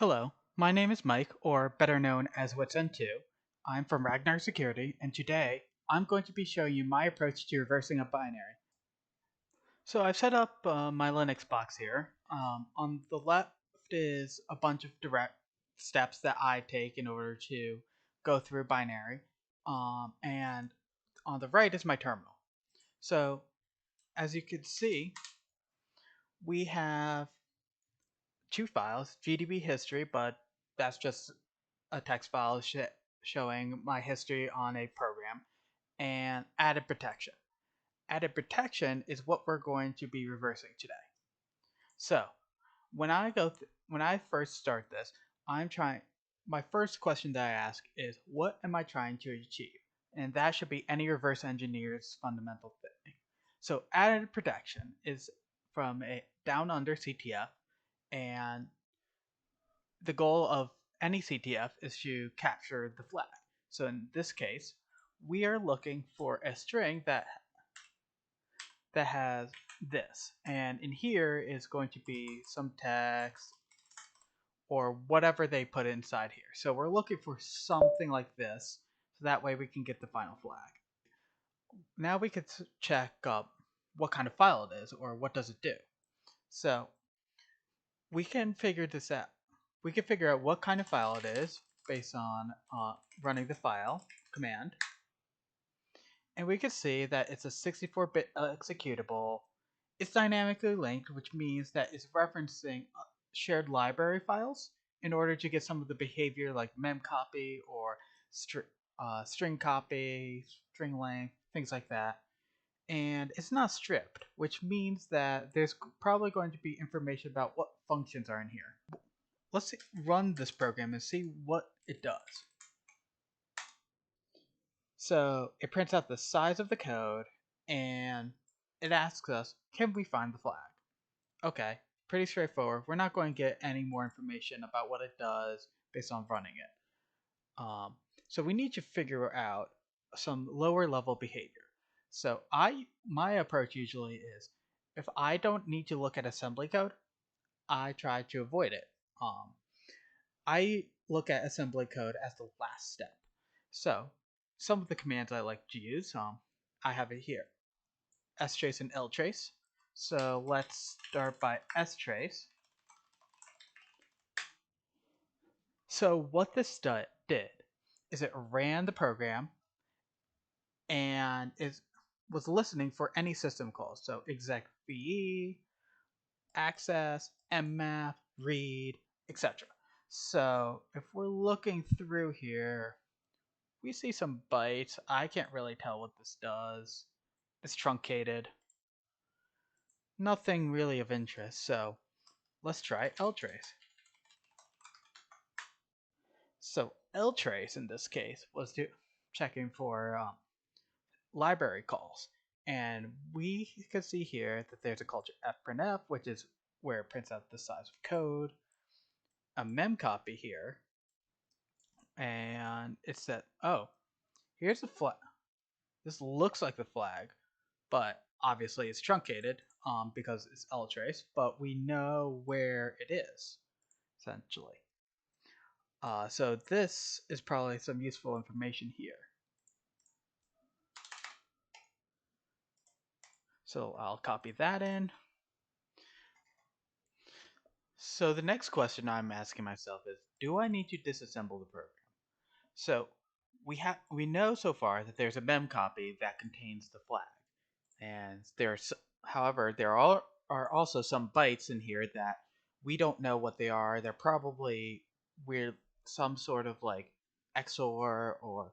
Hello, my name is Mike, or better known as What's N2. I'm from Ragnar Security, and today I'm going to be showing you my approach to reversing a binary. So I've set up my Linux box here. On the left is a bunch of direct steps that I take in order to go through binary, and on the right is my terminal. So as you can see, we have two files, GDB history, but that's just a text file showing my history on a program, and added protection. Added protection is what we're going to be reversing today. So when I first start this, I'm trying. My first question that I ask is, what am I trying to achieve? And that should be any reverse engineer's fundamental thing. So added protection is from a Down Under CTF, and the goal of any CTF is to capture the flag. So in this case, we are looking for a string that has this, and in here is going to be some text or whatever they put inside here. So we're looking for something like this, so that way we can get the final flag. Now we could check up what kind of file it is or what does it do. So we can figure this out. We can figure out what kind of file it is based on running the file command. And we can see that it's a 64-bit executable. It's dynamically linked, which means that it's referencing shared library files in order to get some of the behavior like memcopy or string copy, string length, things like that. And it's not stripped, which means that there's probably going to be information about what functions are in here. Let's run this program and see what it does. So it prints out the size of the code and it asks us, can we find the flag? Okay, pretty straightforward. We're not going to get any more information about what it does based on running it. So we need to figure out some lower level behavior. So my approach usually is, if I don't need to look at assembly code, I try to avoid it. I look at assembly code as the last step. So some of the commands I like to use, I have it here, strace and ltrace. So let's start by strace. So what this did is it ran the program and was listening for any system calls. So exec ve, access, mmap, read, etc. So if we're looking through here, we see some bytes. I can't really tell what this does. It's truncated. Nothing really of interest, so let's try ltrace. So ltrace in this case was checking for library calls. And we can see here that there's a call to fprintf, which is where it prints out the size of code, a memcopy here, and it said, oh, here's the flag. This looks like the flag, but obviously it's truncated because it's ltrace, but we know where it is, essentially. So this is probably some useful information here. So I'll copy that in. So the next question I'm asking myself is, do I need to disassemble the program? So we know so far that there's a memcopy that contains the flag, and however, are also some bytes in here that we don't know what they are. They're probably weird, some sort of like XOR or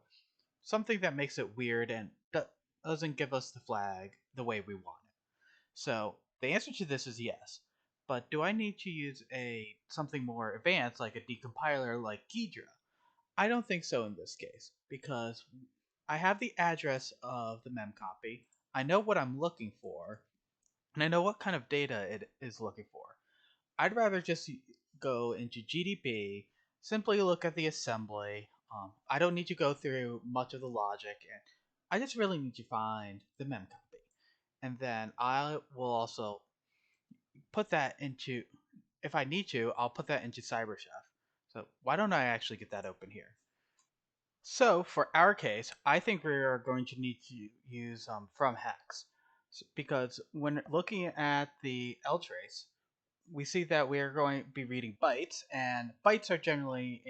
something that makes it weird and doesn't give us the flag the way we want it. So the answer to this is yes. But do I need to use something more advanced like a decompiler like Ghidra? I don't think so in this case, because I have the address of the memcopy, I know what I'm looking for, and I know what kind of data it is looking for. I'd rather just go into GDB, simply look at the assembly. I don't need to go through much of the logic, and I just really need to find the memcopy. And then I will also put that into, if I need to, I'll put that into CyberChef. So why don't I actually get that open here? So for our case, I think we are going to need to use from hex because when looking at the L trace, we see that we are going to be reading bytes, and bytes are generally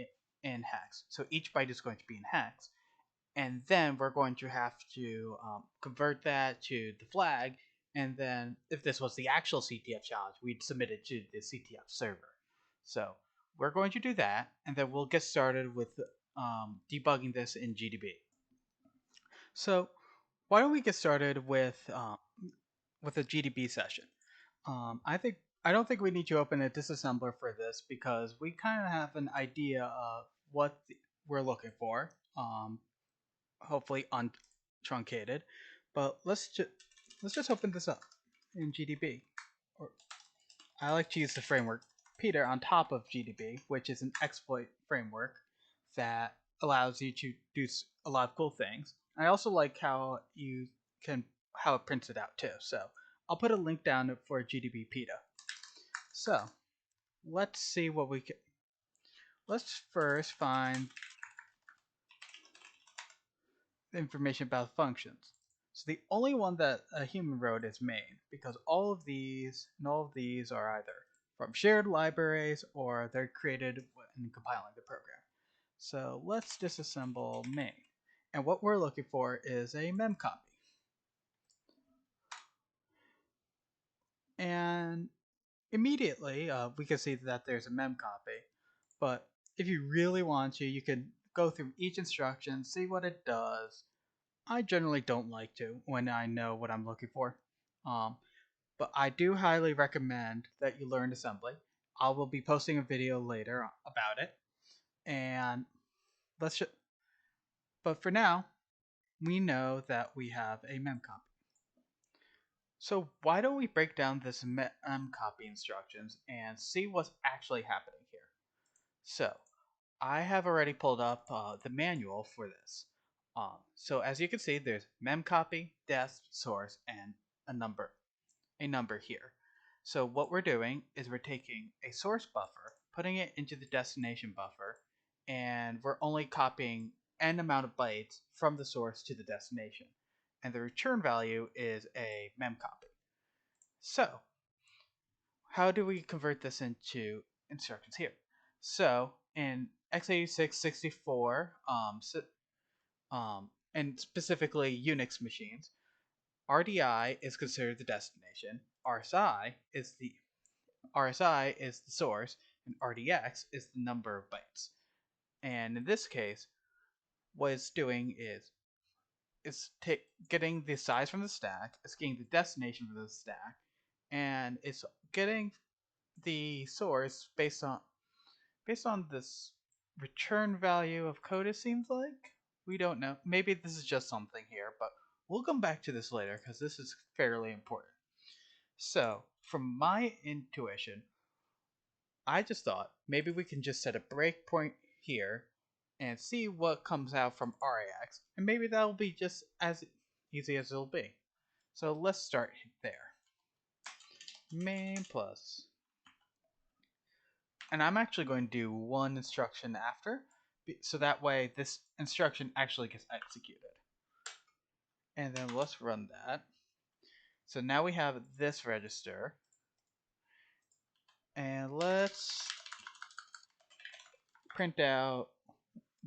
in hex. So each byte is going to be in hex, and then we're going to have to convert that to the flag, and then if this was the actual CTF challenge, we'd submit it to the CTF server. So we're going to do that, and then we'll get started with debugging this in GDB. So why don't we get started with a GDB session? I don't think we need to open a disassembler for this because we kind of have an idea of what we're looking for. Hopefully untruncated. But let's just open this up in GDB. Or I like to use the framework Peter on top of GDB, which is an exploit framework that allows you to do a lot of cool things. I also like how you can how it prints it out too. So I'll put a link down for GDB PETA. So let's see what we can. Let's first find information about functions. So the only one that a human wrote is main, because all of these are either from shared libraries or they're created in compiling the program. So let's disassemble main. And what we're looking for is a mem copy. And immediately we can see that there's a mem copy. But if you really want to, you can go through each instruction, see what it does. I generally don't like to when I know what I'm looking for. Um, but I do highly recommend that you learn assembly. I will be posting a video later about it. And let's but for now, we know that we have a memcopy. So why don't we break down this memcopy instructions and see what's actually happening here? So I have already pulled up the manual for this. So as you can see, there's memcopy, dest, source, and a number, here. So what we're doing is we're taking a source buffer, putting it into the destination buffer, and we're only copying n amount of bytes from the source to the destination. And the return value is a memcopy. So how do we convert this into instructions here? So in x86 64 and specifically Unix machines, RDI is considered the destination, RSI is the source, and RDX is the number of bytes. And in this case, what it's doing is getting the size from the stack, it's getting the destination from the stack, and it's getting the source based on this return value of code. It seems like we don't know. Maybe this is just something here, but we'll come back to this later because this is fairly important. So, from my intuition, I just thought maybe we can just set a breakpoint here and see what comes out from RAX, and maybe that'll be just as easy as it'll be. So let's start there. Main plus. And I'm actually going to do one instruction after, so that way this instruction actually gets executed. And then let's run that. So now we have this register, and let's print out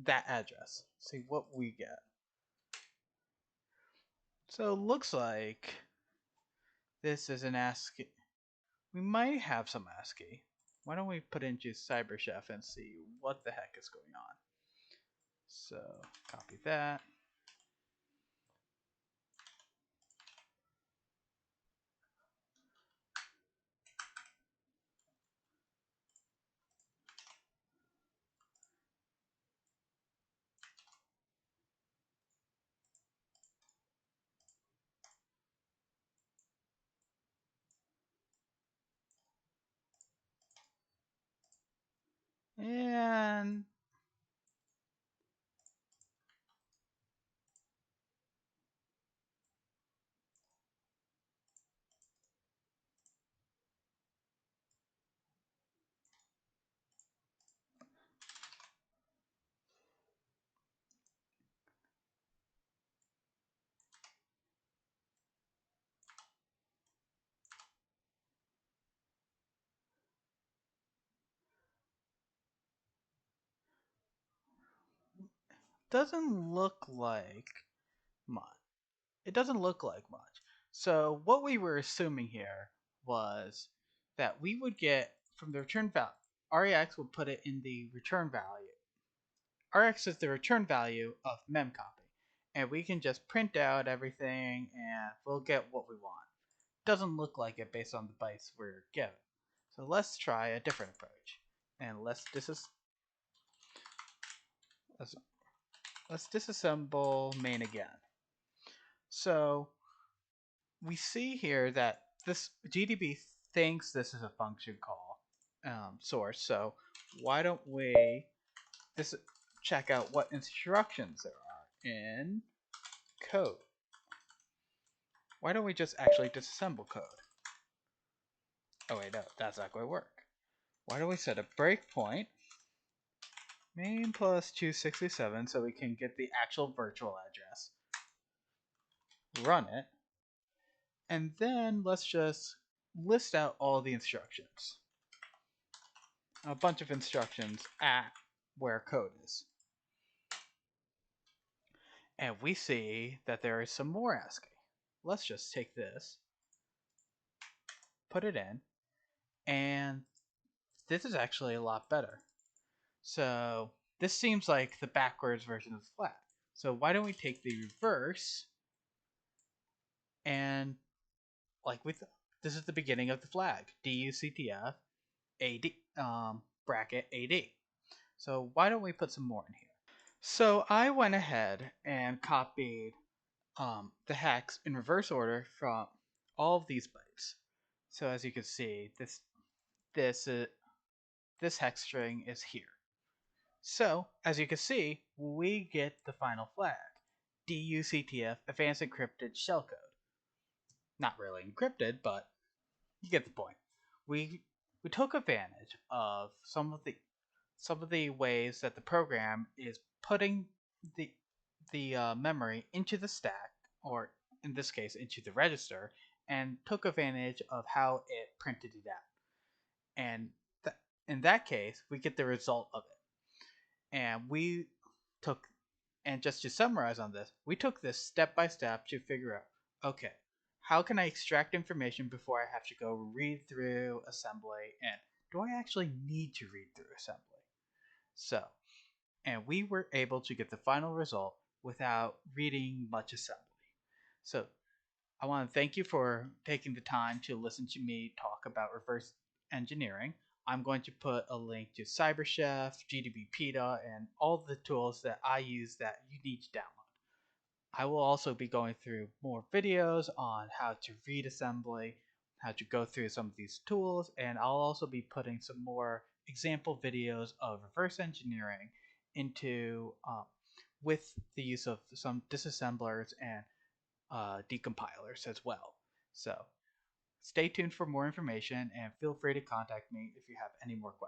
that address. See what we get. So it looks like this is an ASCII. We might have some ASCII. Why don't we put into CyberChef and see what the heck is going on? So copy that. And doesn't look like much. It doesn't look like much. So what we were assuming here was that we would get from the return value, REX would put it in the return value. RX is the return value of memcopy, and we can just print out everything and we'll get what we want. Doesn't look like it based on the bytes we're given. So let's try a different approach. And let's, let's disassemble main again. So we see here that this GDB thinks this is a function call source. So why don't we check out what instructions there are in code? Why don't we just actually disassemble code? Oh wait, no, that's not going to work. Why don't we set a breakpoint main plus 267 so we can get the actual virtual address, run it, and then let's just list out all the instructions. A bunch of instructions at where code is. And we see that there is some more asking. Let's just take this, put it in, and this is actually a lot better. So this seems like the backwards version of the flag. So why don't we take the reverse and this is the beginning of the flag, DUCTF bracket AD. So why don't we put some more in here? So I went ahead and copied the hex in reverse order from all of these bytes. So as you can see, this hex string is here. So as you can see, we get the final flag, DUCTF Advanced Encrypted Shellcode. Not really encrypted, but you get the point. We took advantage of some of the ways that the program is putting the memory into the stack, or in this case into the register, and took advantage of how it printed it out. And in that case, we get the result of it. And just to summarize on this, we took this step by step to figure out, okay, how can I extract information before I have to go read through assembly, and do I actually need to read through assembly? So, and we were able to get the final result without reading much assembly. So I want to thank you for taking the time to listen to me talk about reverse engineering. I'm going to put a link to CyberChef, GDB PETA, and all the tools that I use that you need to download. I will also be going through more videos on how to read assembly, how to go through some of these tools, and I'll also be putting some more example videos of reverse engineering into with the use of some disassemblers and decompilers as well. So stay tuned for more information and feel free to contact me if you have any more questions.